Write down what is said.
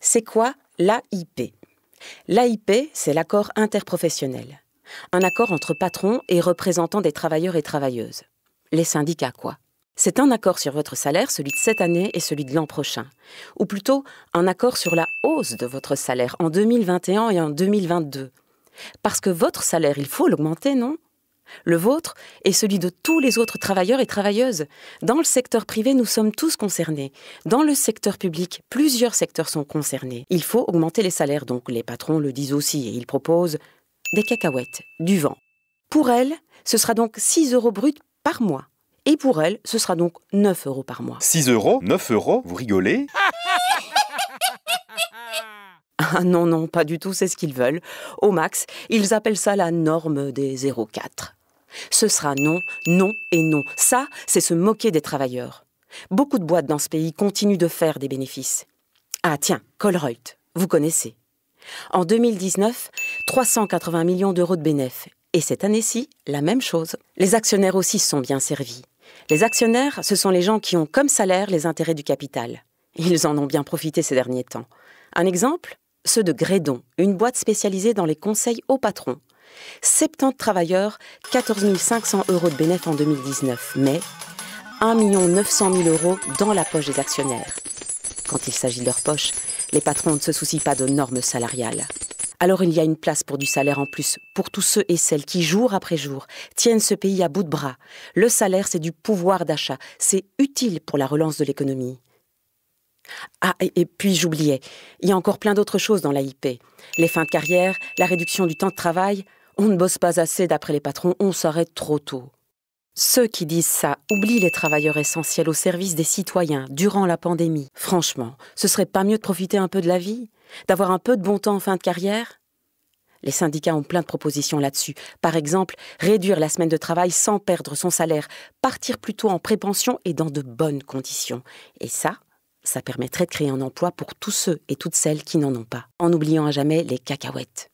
C'est quoi l'AIP? L'AIP, c'est l'accord interprofessionnel. Un accord entre patrons et représentants des travailleurs et travailleuses. Les syndicats, quoi. C'est un accord sur votre salaire, celui de cette année et celui de l'an prochain. Ou plutôt, un accord sur la hausse de votre salaire en 2021 et en 2022. Parce que votre salaire, il faut l'augmenter, non? Le vôtre et celui de tous les autres travailleurs et travailleuses. Dans le secteur privé, nous sommes tous concernés. Dans le secteur public, plusieurs secteurs sont concernés. Il faut augmenter les salaires, donc les patrons le disent aussi, et ils proposent des cacahuètes, du vent. Pour elles, ce sera donc 6 € bruts par mois. Et pour elles, ce sera donc 9 € par mois. 6 €? 9 €? Vous rigolez? Ah non, pas du tout, c'est ce qu'ils veulent. Au max, ils appellent ça la norme des 0,4. Ce sera non, non et non. Ça, c'est se moquer des travailleurs. Beaucoup de boîtes dans ce pays continuent de faire des bénéfices. Ah tiens, Colruyt, vous connaissez. En 2019, 380 millions d'euros de bénéfices. Et cette année-ci, la même chose. Les actionnaires aussi sont bien servis. Les actionnaires, ce sont les gens qui ont comme salaire les intérêts du capital. Ils en ont bien profité ces derniers temps. Un exemple ? Ceux de Grédon, une boîte spécialisée dans les conseils aux patrons. 70 travailleurs, 14 500 € de bénéfices en 2019, mais 1 900 000 € dans la poche des actionnaires. Quand il s'agit de leur poche, les patrons ne se soucient pas de normes salariales. Alors il y a une place pour du salaire en plus, pour tous ceux et celles qui, jour après jour, tiennent ce pays à bout de bras. Le salaire, c'est du pouvoir d'achat, c'est utile pour la relance de l'économie. Ah, et puis j'oubliais, il y a encore plein d'autres choses dans l'AIP. Les fins de carrière, la réduction du temps de travail. On ne bosse pas assez d'après les patrons, on s'arrête trop tôt. Ceux qui disent ça oublient les travailleurs essentiels au service des citoyens durant la pandémie. Franchement, ce serait pas mieux de profiter un peu de la vie? D'avoir un peu de bon temps en fin de carrière? Les syndicats ont plein de propositions là-dessus. Par exemple, réduire la semaine de travail sans perdre son salaire, partir plutôt en prépension et dans de bonnes conditions. Et ça permettrait de créer un emploi pour tous ceux et toutes celles qui n'en ont pas, en oubliant à jamais les cacahuètes.